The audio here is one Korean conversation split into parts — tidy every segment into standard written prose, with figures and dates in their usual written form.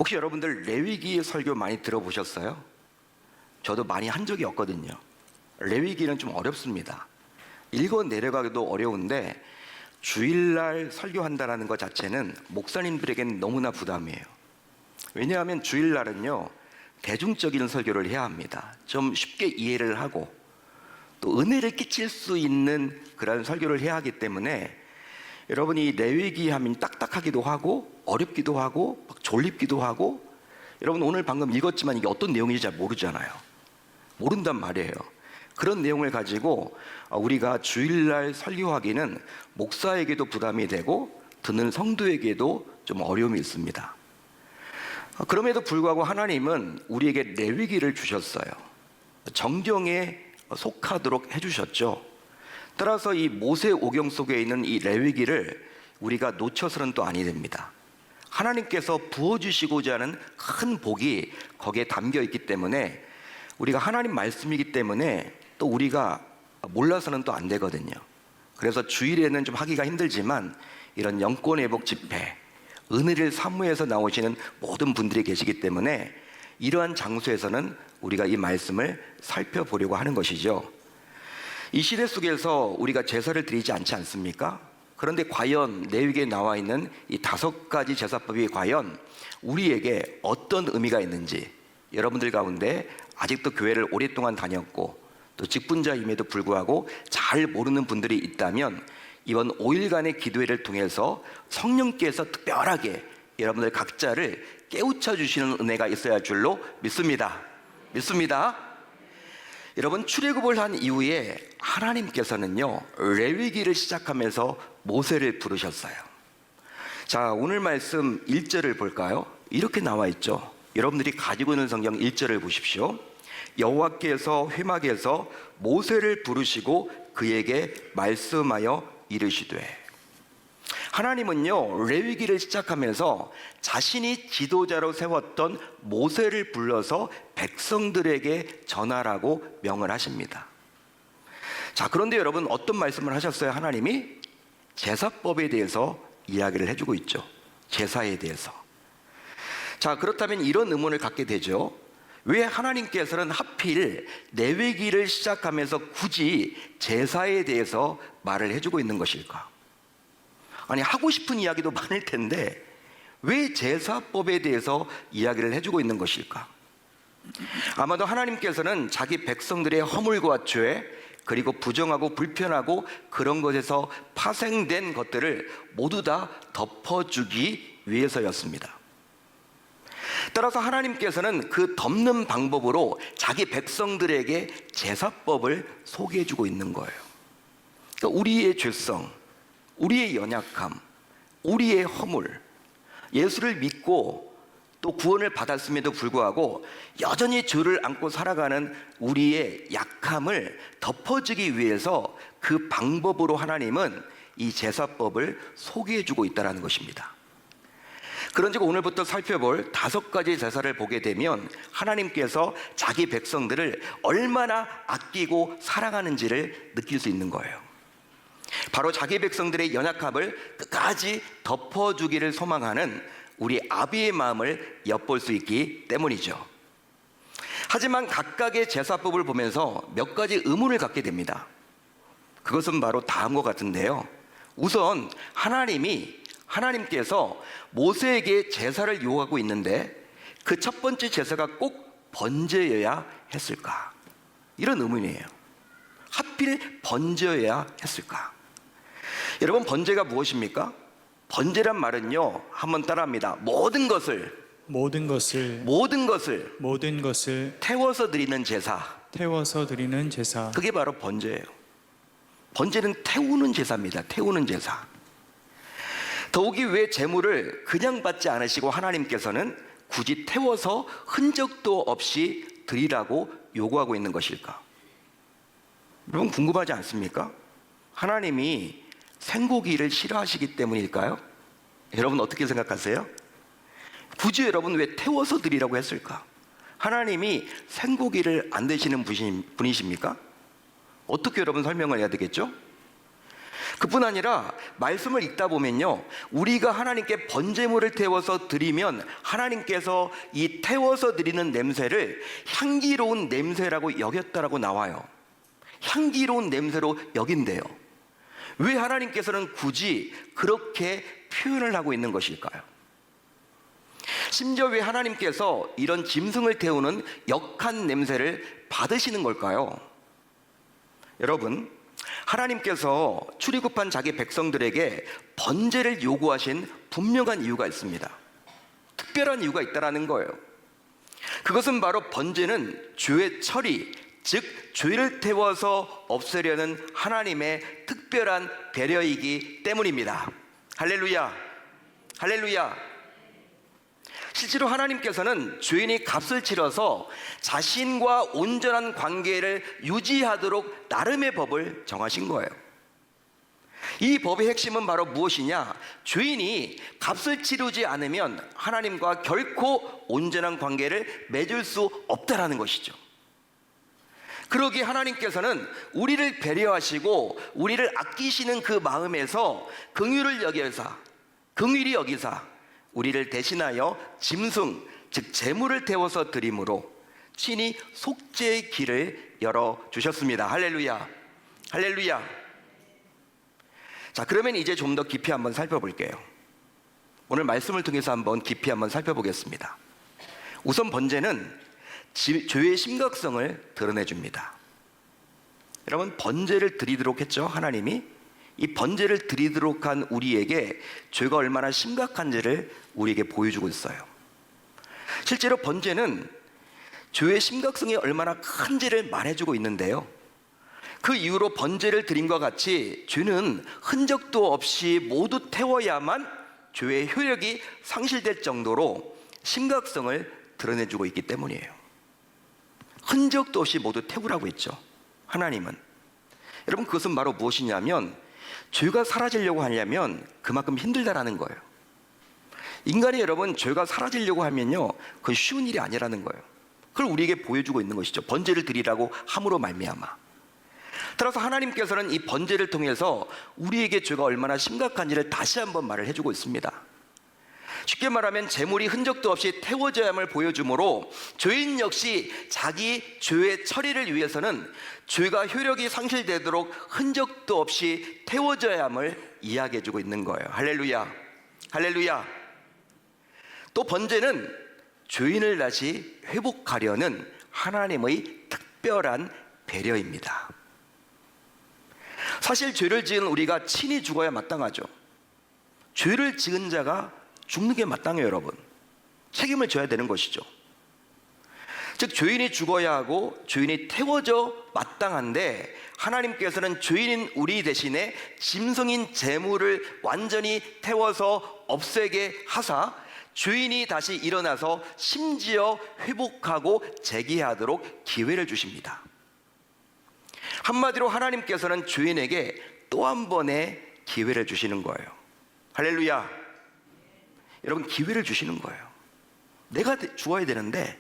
혹시 여러분들 레위기 설교 많이 들어보셨어요? 저도 많이 한 적이 없거든요. 레위기는 좀 어렵습니다. 읽어 내려가기도 어려운데 주일날 설교한다는 것 자체는 목사님들에게는 너무나 부담이에요. 왜냐하면 주일날은요, 대중적인 설교를 해야 합니다. 좀 쉽게 이해를 하고 또 은혜를 끼칠 수 있는 그런 설교를 해야 하기 때문에 여러분이 레위기 하면 딱딱하기도 하고 어렵기도 하고 막 졸립기도 하고, 여러분 오늘 방금 읽었지만 이게 어떤 내용인지 잘 모르잖아요. 모른단 말이에요. 그런 내용을 가지고 우리가 주일날 설교하기는 목사에게도 부담이 되고 듣는 성도에게도 좀 어려움이 있습니다. 그럼에도 불구하고 하나님은 우리에게 레위기를 주셨어요. 정경에 속하도록 해주셨죠. 따라서 이 모세오경 속에 있는 이 레위기를 우리가 놓쳐서는 또 아니 됩니다. 하나님께서 부어주시고자 하는 큰 복이 거기에 담겨 있기 때문에, 우리가 하나님 말씀이기 때문에 또 우리가 몰라서는 또 안 되거든요. 그래서 주일에는 좀 하기가 힘들지만 이런 영권회복 집회, 은혜를 사모해서 나오시는 모든 분들이 계시기 때문에 이러한 장소에서는 우리가 이 말씀을 살펴보려고 하는 것이죠. 이 시대 속에서 우리가 제사를 드리지 않지 않습니까? 그런데 과연 레위기에 나와 있는 이 5가지 제사법이 과연 우리에게 어떤 의미가 있는지, 여러분들 가운데 아직도 교회를 오랫동안 다녔고 또 직분자임에도 불구하고 잘 모르는 분들이 있다면 이번 5일간의 기도회를 통해서 성령께서 특별하게 여러분들 각자를 깨우쳐 주시는 은혜가 있어야 할 줄로 믿습니다. 여러분, 출애굽을 한 이후에 하나님께서는요, 레위기를 시작하면서 모세를 부르셨어요. 자, 오늘 말씀 1절을 볼까요? 이렇게 나와 있죠. 여러분들이 가지고 있는 성경 1절을 보십시오. 여호와께서 회막에서 모세를 부르시고 그에게 말씀하여 이르시되. 하나님은요, 레위기를 시작하면서 자신이 지도자로 세웠던 모세를 불러서 백성들에게 전하라고 명을 하십니다. 자, 그런데 여러분, 어떤 말씀을 하셨어요? 하나님이 제사법에 대해서 이야기를 해주고 있죠. 제사에 대해서. 자, 그렇다면 이런 의문을 갖게 되죠. 왜 하나님께서는 하필 레위기를 시작하면서 굳이 제사에 대해서 말을 해주고 있는 것일까? 아니, 하고 싶은 이야기도 많을 텐데 왜 제사법에 대해서 이야기를 해주고 있는 것일까? 아마도 하나님께서는 자기 백성들의 허물과 죄, 그리고 부정하고 불편하고 그런 것에서 파생된 것들을 모두 다 덮어주기 위해서였습니다. 따라서 하나님께서는 그 덮는 방법으로 자기 백성들에게 제사법을 소개해주고 있는 거예요. 그러니까 우리의 죄성, 우리의 연약함, 우리의 허물, 예수를 믿고 또 구원을 받았음에도 불구하고 여전히 죄를 안고 살아가는 우리의 약함을 덮어주기 위해서 그 방법으로 하나님은 이 제사법을 소개해주고 있다는 것입니다. 그런즉 오늘부터 살펴볼 5가지 제사를 보게 되면 하나님께서 자기 백성들을 얼마나 아끼고 사랑하는지를 느낄 수 있는 거예요. 바로 자기 백성들의 연약함을 끝까지 덮어주기를 소망하는 우리 아비의 마음을 엿볼 수 있기 때문이죠. 하지만 각각의 제사법을 보면서 몇 가지 의문을 갖게 됩니다. 그것은 바로 다음과 같은데요. 우선 하나님께서 모세에게 제사를 요구하고 있는데 그 첫 번째 제사가 꼭 번제여야 했을까? 이런 의문이에요. 하필 번제여야 했을까? 여러분, 번제가 무엇입니까? 번제란 말은요, 한번 따라합니다. 모든 것을 태워서 드리는 제사. 그게 바로 번제예요. 번제는 태우는 제사입니다. 태우는 제사. 더욱이 왜 제물을 그냥 받지 않으시고 하나님께서는 굳이 태워서 흔적도 없이 드리라고 요구하고 있는 것일까? 여러분, 궁금하지 않습니까? 하나님이 생고기를 싫어하시기 때문일까요? 여러분, 어떻게 생각하세요? 굳이 여러분 왜 태워서 드리라고 했을까? 하나님이 생고기를 안 드시는 분이십니까? 어떻게 여러분 설명을 해야 되겠죠? 그뿐 아니라 말씀을 읽다 보면요, 우리가 하나님께 번제물을 태워서 드리면 하나님께서 이 태워서 드리는 냄새를 향기로운 냄새라고 여겼다라고 나와요. 향기로운 냄새로 여긴대요. 왜 하나님께서는 굳이 그렇게 표현을 하고 있는 것일까요? 심지어 왜 하나님께서 이런 짐승을 태우는 역한 냄새를 받으시는 걸까요? 여러분, 하나님께서 출애굽한 자기 백성들에게 번제를 요구하신 분명한 이유가 있습니다. 특별한 이유가 있다는 거예요. 그것은 바로 번제는 죄의 처리, 즉 죄를 태워서 없애려는 하나님의 특별한 배려이기 때문입니다. 할렐루야, 할렐루야. 실제로 하나님께서는 죄인이 값을 치러서 자신과 온전한 관계를 유지하도록 나름의 법을 정하신 거예요. 이 법의 핵심은 바로 무엇이냐? 죄인이 값을 치르지 않으면 하나님과 결코 온전한 관계를 맺을 수 없다라는 것이죠. 그러기에 하나님께서는 우리를 배려하시고 우리를 아끼시는 그 마음에서 긍휼히 여기사 우리를 대신하여 짐승, 즉 제물을 태워서 드림으로 친히 속죄의 길을 열어주셨습니다. 할렐루야, 할렐루야. 자, 그러면 이제 좀 더 깊이 한번 살펴볼게요. 오늘 말씀을 통해서 한번 깊이 한번 살펴보겠습니다. 우선 번제는 죄의 심각성을 드러내줍니다. 여러분, 번제를 드리도록 했죠, 하나님이. 이 번제를 드리도록 한 우리에게 죄가 얼마나 심각한지를 우리에게 보여주고 있어요. 실제로 번제는 죄의 심각성이 얼마나 큰지를 말해주고 있는데요, 그 이후로 번제를 드림과 같이 죄는 흔적도 없이 모두 태워야만 죄의 효력이 상실될 정도로 심각성을 드러내주고 있기 때문이에요. 흔적도 없이 모두 태우라고 했죠, 하나님은. 여러분, 그것은 바로 무엇이냐면 죄가 사라지려고 하려면 그만큼 힘들다라는 거예요. 인간이 여러분 죄가 사라지려고 하면요, 그건 쉬운 일이 아니라는 거예요. 그걸 우리에게 보여주고 있는 것이죠. 번제를 드리라고 함으로 말미암아. 따라서 하나님께서는 이 번제를 통해서 우리에게 죄가 얼마나 심각한지를 다시 한번 말을 해주고 있습니다. 쉽게 말하면 제물이 흔적도 없이 태워져야 함을 보여주므로 죄인 역시 자기 죄의 처리를 위해서는 죄가 효력이 상실되도록 흔적도 없이 태워져야 함을 이야기해주고 있는 거예요. 할렐루야, 할렐루야. 또 번제는 죄인을 다시 회복하려는 하나님의 특별한 배려입니다. 사실 죄를 지은 우리가 친히 죽어야 마땅하죠. 죄를 지은 자가 죽는 게 마땅해요, 여러분. 책임을 져야 되는 것이죠. 즉 죄인이 죽어야 하고 죄인이 태워져 마땅한데, 하나님께서는 죄인인 우리 대신에 짐승인 제물을 완전히 태워서 없애게 하사 죄인이 다시 일어나서 심지어 회복하고 재기하도록 기회를 주십니다. 한마디로 하나님께서는 죄인에게 또 한 번의 기회를 주시는 거예요. 할렐루야. 여러분, 기회를 주시는 거예요. 내가 죽어야 되는데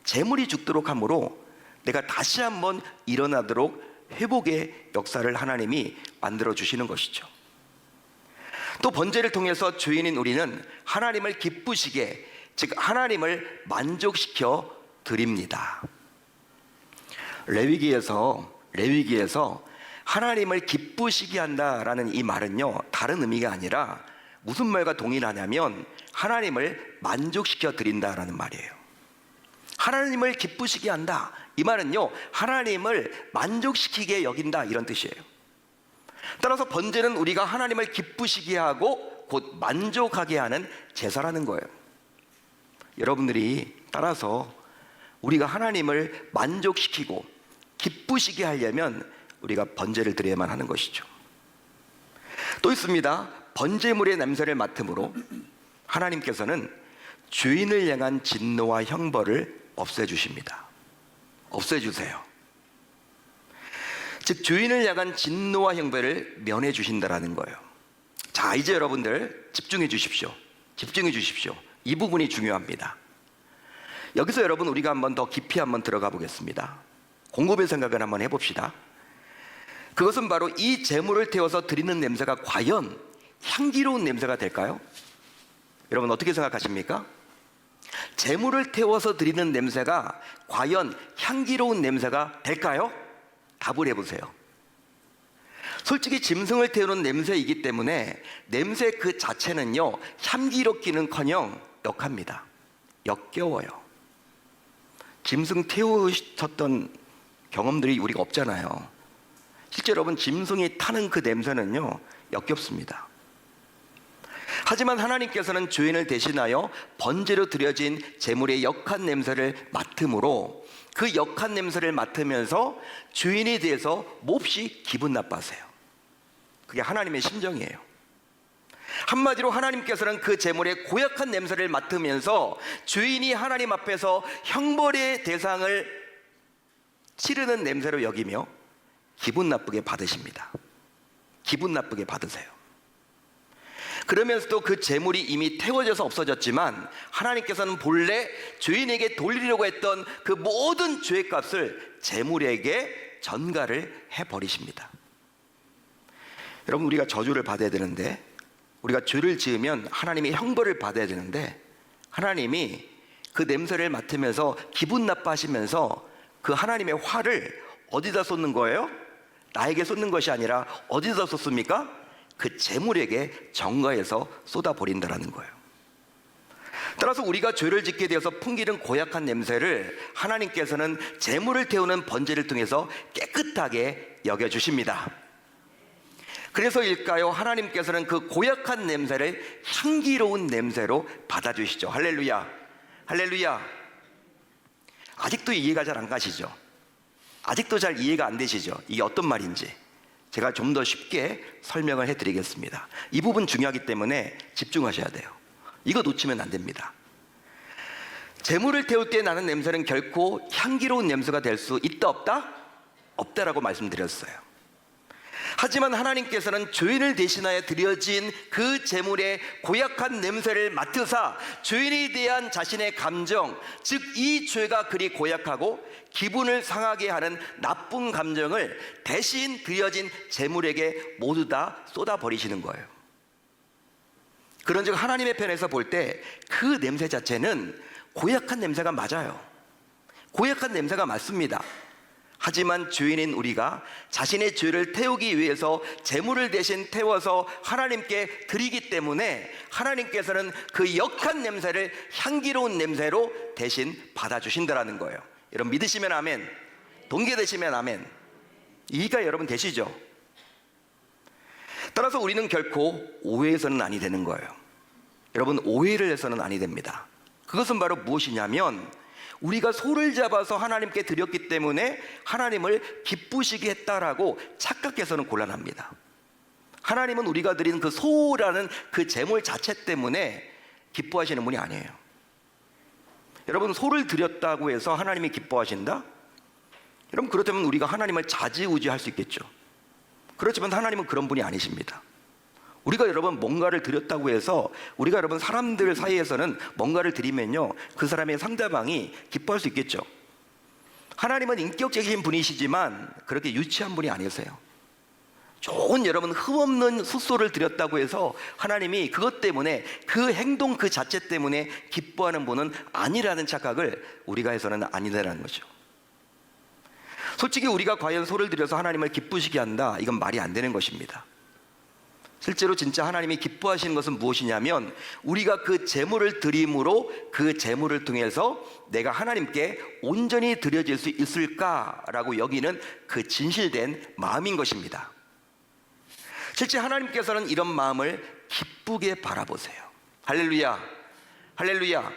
재물이 죽도록 함으로 내가 다시 한번 일어나도록 회복의 역사를 하나님이 만들어 주시는 것이죠. 또 번제를 통해서 죄인인 우리는 하나님을 기쁘시게, 즉 하나님을 만족시켜 드립니다. 레위기에서 하나님을 기쁘시게 한다라는 이 말은요, 다른 의미가 아니라 무슨 말과 동일하냐면 하나님을 만족시켜 드린다라는 말이에요. 하나님을 기쁘시게 한다, 이 말은요, 하나님을 만족시키게 여긴다, 이런 뜻이에요. 따라서 번제는 우리가 하나님을 기쁘시게 하고 곧 만족하게 하는 제사라는 거예요. 여러분들이 따라서 우리가 하나님을 만족시키고 기쁘시게 하려면 우리가 번제를 드려야만 하는 것이죠. 또 있습니다. 번제물의 냄새를 맡음으로 하나님께서는 죄인을 향한 진노와 형벌을 없애주십니다. 없애주세요. 즉 죄인을 향한 진노와 형벌을 면해 주신다라는 거예요. 자, 이제 여러분들 집중해 주십시오. 집중해 주십시오. 이 부분이 중요합니다. 여기서 여러분 우리가 한번 더 깊이 한번 들어가 보겠습니다. 곰곰이 생각을 한번 해봅시다. 그것은 바로 이 제물을 태워서 드리는 냄새가 과연 향기로운 냄새가 될까요? 여러분 어떻게 생각하십니까? 제물을 태워서 드리는 냄새가 과연 향기로운 냄새가 될까요? 답을 해보세요. 솔직히 짐승을 태우는 냄새이기 때문에 냄새 그 자체는요 향기롭기는커녕 역합니다. 역겨워요. 짐승 태우셨던 경험들이 우리가 없잖아요. 실제 여러분 짐승이 타는 그 냄새는요 역겹습니다. 하지만 하나님께서는 주인을 대신하여 번제로 드려진 제물의 역한 냄새를 맡음으로 그 역한 냄새를 맡으면서 주인에 대해서 몹시 기분 나빠하세요. 그게 하나님의 심정이에요. 한마디로 하나님께서는 그 제물의 고약한 냄새를 맡으면서 주인이 하나님 앞에서 형벌의 대상을 치르는 냄새로 여기며 기분 나쁘게 받으십니다. 기분 나쁘게 받으세요. 그러면서도 그 제물이 이미 태워져서 없어졌지만 하나님께서는 본래 주인에게 돌리려고 했던 그 모든 죄값을 제물에게 전가를 해버리십니다. 여러분 우리가 저주를 받아야 되는데, 우리가 죄를 지으면 하나님이 형벌을 받아야 되는데, 하나님이 그 냄새를 맡으면서 기분 나빠하시면서 그 하나님의 화를 어디다 쏟는 거예요? 나에게 쏟는 것이 아니라 어디다 쏟습니까? 그 제물에게 전가해서 쏟아버린다는 거예요. 따라서 우리가 죄를 짓게 되어서 풍기는 고약한 냄새를 하나님께서는 제물을 태우는 번제를 통해서 깨끗하게 여겨주십니다. 그래서일까요? 하나님께서는 그 고약한 냄새를 향기로운 냄새로 받아주시죠. 할렐루야, 할렐루야. 아직도 이해가 잘 안 가시죠? 아직도 잘 이해가 안 되시죠? 이게 어떤 말인지 제가 좀 더 쉽게 설명을 해드리겠습니다. 이 부분 중요하기 때문에 집중하셔야 돼요. 이거 놓치면 안 됩니다. 제물을 태울 때 나는 냄새는 결코 향기로운 냄새가 될 수 있다 없다? 없다라고 말씀드렸어요. 하지만 하나님께서는 주인을 대신하여 드려진 그 제물의 고약한 냄새를 맡으사 주인에 대한 자신의 감정, 즉 이 죄가 그리 고약하고 기분을 상하게 하는 나쁜 감정을 대신 드려진 제물에게 모두 다 쏟아버리시는 거예요. 그런즉 하나님의 편에서 볼 때 그 냄새 자체는 고약한 냄새가 맞아요. 고약한 냄새가 맞습니다. 하지만 주인인 우리가 자신의 죄를 태우기 위해서 제물을 대신 태워서 하나님께 드리기 때문에 하나님께서는 그 역한 냄새를 향기로운 냄새로 대신 받아주신다는 거예요. 여러분 믿으시면 아멘, 동기되시면 아멘. 이해가 여러분 되시죠? 따라서 우리는 결코 오해해서는 아니 되는 거예요. 여러분 오해를 해서는 아니 됩니다. 그것은 바로 무엇이냐면 우리가 소를 잡아서 하나님께 드렸기 때문에 하나님을 기쁘시게 했다라고 착각해서는 곤란합니다. 하나님은 우리가 드린 그 소라는 그 제물 자체 때문에 기뻐하시는 분이 아니에요. 여러분 소를 드렸다고 해서 하나님이 기뻐하신다? 여러분 그렇다면 우리가 하나님을 좌지우지할 수 있겠죠. 그렇지만 하나님은 그런 분이 아니십니다. 우리가 여러분 뭔가를 드렸다고 해서 우리가 여러분 사람들 사이에서는 뭔가를 드리면요 그 사람의 상대방이 기뻐할 수 있겠죠. 하나님은 인격적인 분이시지만 그렇게 유치한 분이 아니세요. 좋은 여러분 흠없는 숫소를 드렸다고 해서 하나님이 그것 때문에 그 행동 그 자체 때문에 기뻐하는 분은 아니라는 착각을 우리가 해서는 아니다라는 거죠. 솔직히 우리가 과연 소를 드려서 하나님을 기쁘시게 한다, 이건 말이 안 되는 것입니다. 실제로 진짜 하나님이 기뻐하시는 것은 무엇이냐면 우리가 그 제물을 드림으로 그 제물을 통해서 내가 하나님께 온전히 드려질 수 있을까라고 여기는 그 진실된 마음인 것입니다. 실제 하나님께서는 이런 마음을 기쁘게 바라보세요. 할렐루야, 할렐루야.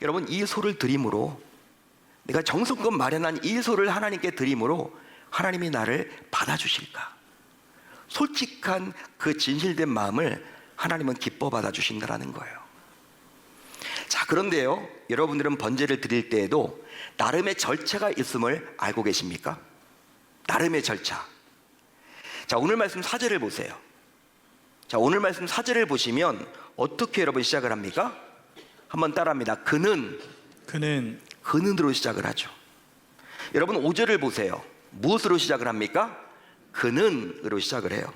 여러분 이 소를 드림으로, 내가 정성껏 마련한 이 소를 하나님께 드림으로 하나님이 나를 받아주실까? 솔직한 그 진실된 마음을 하나님은 기뻐 받아주신다는 거예요. 자, 그런데요 여러분들은 번제를 드릴 때에도 나름의 절차가 있음을 알고 계십니까? 나름의 절차. 자, 오늘 말씀 4절을 보세요. 자, 오늘 말씀 4절을 보시면 어떻게 여러분 시작을 합니까? 한번 따라합니다. 그는으로 시작을 하죠. 여러분 5절을 보세요. 무엇으로 시작을 합니까? 그는으로 시작을 해요.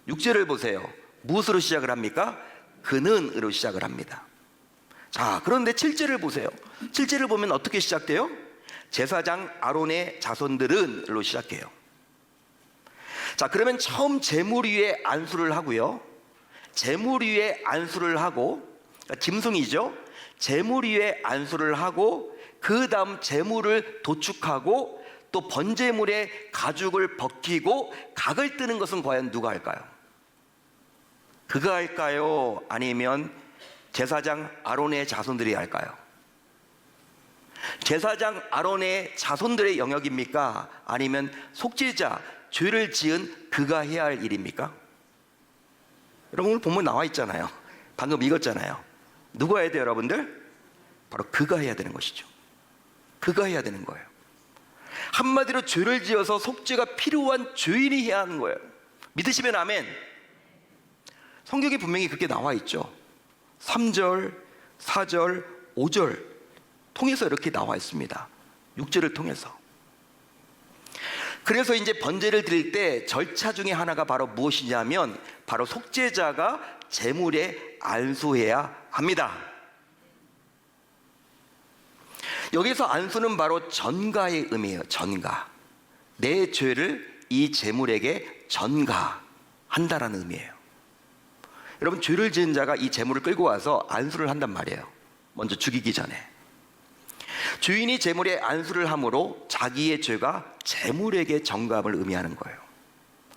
6절을 보세요. 무엇으로 시작을 합니까? 그는으로 시작을 합니다. 자, 그런데 7절을 보세요. 7절을 보면 어떻게 시작돼요? 제사장 아론의 자손들은로 시작해요. 자, 그러면 처음 제물 위에 안수를 하고요. 제물 위에 안수를 하고, 그러니까 짐승이죠. 제물 위에 안수를 하고, 그 다음 제물을 도축하고, 또 번제물의 가죽을 벗기고 각을 뜨는 것은 과연 누가 할까요? 그가 할까요? 아니면 제사장 아론의 자손들이 할까요? 제사장 아론의 자손들의 영역입니까? 아니면 속죄자, 죄를 지은 그가 해야 할 일입니까? 여러분, 오늘 본문 나와 있잖아요. 방금 읽었잖아요. 누가 해야 돼요, 여러분들? 바로 그가 해야 되는 것이죠. 그가 해야 되는 거예요. 한마디로 죄를 지어서 속죄가 필요한 죄인이 해야 하는 거예요. 믿으시면 아멘. 성경에 분명히 그렇게 나와 있죠. 3절, 4절, 5절 통해서 이렇게 나와 있습니다. 6절을 통해서. 그래서 이제 번제를 드릴 때 절차 중에 하나가 바로 무엇이냐면 바로 속죄자가 제물에 안수해야 합니다. 여기서 안수는 바로 전가의 의미예요. 전가. 내 죄를 이 제물에게 전가한다라는 의미예요. 여러분, 죄를 지은 자가 이 제물을 끌고 와서 안수를 한단 말이에요. 먼저 죽이기 전에. 주인이 제물에 안수를 함으로 자기의 죄가 제물에게 전가함을 의미하는 거예요.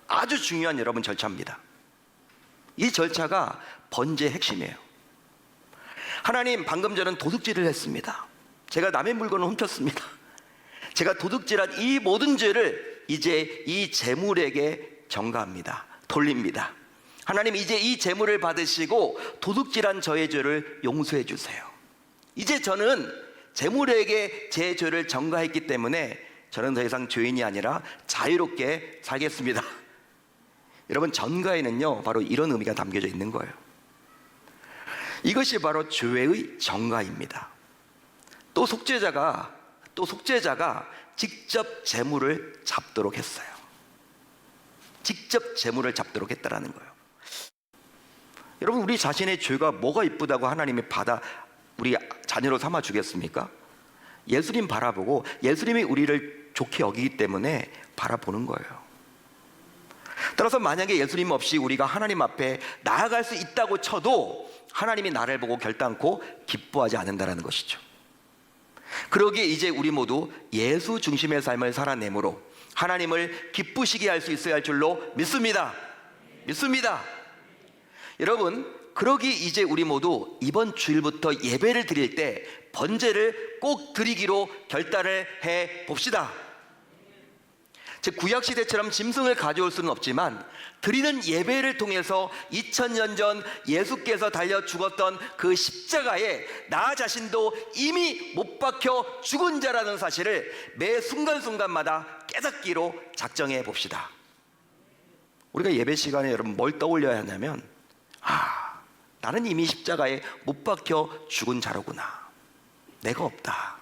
아주 중요한 여러분 절차입니다. 이 절차가 번제의 핵심이에요. 하나님, 방금 저는 도둑질을 했습니다. 제가 남의 물건을 훔쳤습니다. 제가 도둑질한 이 모든 죄를 이제 이 제물에게 전가합니다. 돌립니다. 하나님, 이제 이 제물을 받으시고 도둑질한 저의 죄를 용서해 주세요. 이제 저는 제물에게 제 죄를 전가했기 때문에 저는 더 이상 죄인이 아니라 자유롭게 살겠습니다. 여러분, 전가에는요 바로 이런 의미가 담겨져 있는 거예요. 이것이 바로 죄의 전가입니다. 또 속죄자가 직접 제물을 잡도록 했어요. 직접 제물을 잡도록 했다라는 거예요. 여러분, 우리 자신의 죄가 뭐가 이쁘다고 하나님이 받아 우리 자녀로 삼아 주겠습니까? 예수님 바라보고 예수님이 우리를 좋게 여기기 때문에 바라보는 거예요. 따라서 만약에 예수님 없이 우리가 하나님 앞에 나아갈 수 있다고 쳐도 하나님이 나를 보고 결단코 기뻐하지 않는다는 것이죠. 그러기에 이제 우리 모두 예수 중심의 삶을 살아내므로 하나님을 기쁘시게 할 수 있어야 할 줄로 믿습니다. 여러분, 그러기 이제 우리 모두 이번 주일부터 예배를 드릴 때 번제를 꼭 드리기로 결단을 해 봅시다. 즉, 구약시대처럼 짐승을 가져올 수는 없지만 드리는 예배를 통해서 2000년 전 예수께서 달려 죽었던 그 십자가에 나 자신도 이미 못 박혀 죽은 자라는 사실을 매 순간순간마다 깨닫기로 작정해 봅시다. 우리가 예배 시간에 여러분 뭘 떠올려야 하냐면, 나는 이미 십자가에 못 박혀 죽은 자로구나. 내가 없다.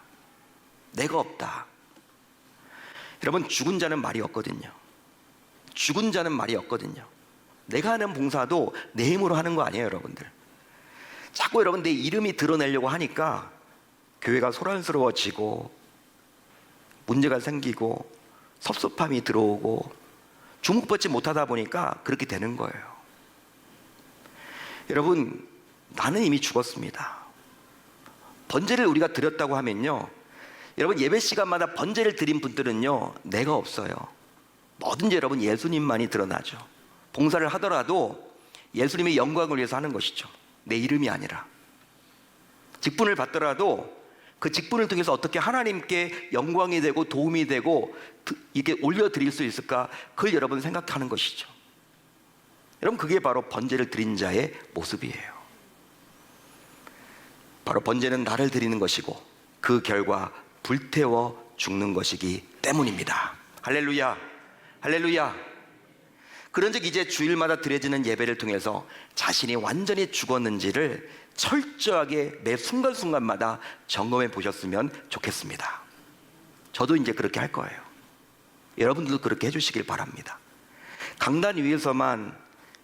여러분, 죽은 자는 말이 없거든요. 내가 하는 봉사도 내 힘으로 하는 거 아니에요, 여러분들. 자꾸 여러분 내 이름이 드러내려고 하니까 교회가 소란스러워지고 문제가 생기고 섭섭함이 들어오고 주목받지 못하다 보니까 그렇게 되는 거예요. 여러분, 나는 이미 죽었습니다. 번제를 우리가 드렸다고 하면요, 여러분 예배 시간마다 번제를 드린 분들은요 내가 없어요. 뭐든지 여러분 예수님만이 드러나죠. 봉사를 하더라도 예수님의 영광을 위해서 하는 것이죠. 내 이름이 아니라. 직분을 받더라도 그 직분을 통해서 어떻게 하나님께 영광이 되고 도움이 되고 이게 올려드릴 수 있을까, 그걸 여러분 생각하는 것이죠. 여러분, 그게 바로 번제를 드린 자의 모습이에요. 바로 번제는 나를 드리는 것이고 그 결과 불태워 죽는 것이기 때문입니다. 할렐루야. 그런즉 이제 주일마다 드려지는 예배를 통해서 자신이 완전히 죽었는지를 철저하게 매 순간순간마다 점검해 보셨으면 좋겠습니다. 저도 이제 그렇게 할 거예요. 여러분들도 그렇게 해주시길 바랍니다. 강단 위에서만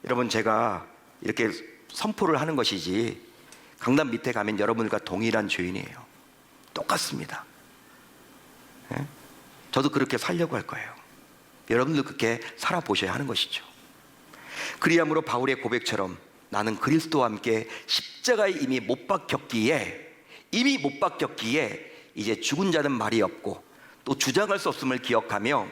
여러분 제가 이렇게 선포를 하는 것이지 강단 밑에 가면 여러분들과 동일한 죄인이에요. 똑같습니다. 예? 저도 그렇게 살려고 할 거예요. 여러분도 그렇게 살아보셔야 하는 것이죠. 그리함으로 바울의 고백처럼 나는 그리스도와 함께 십자가에 이미 못 박혔기에 이제 죽은 자는 말이 없고 또 주장할 수 없음을 기억하며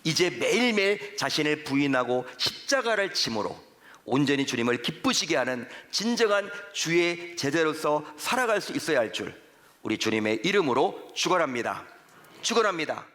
이제 매일매일 자신을 부인하고 십자가를 짐으로 온전히 주님을 기쁘시게 하는 진정한 주의 제자로서 살아갈 수 있어야 할 줄 우리 주님의 이름으로 축원합니다. 축원합니다.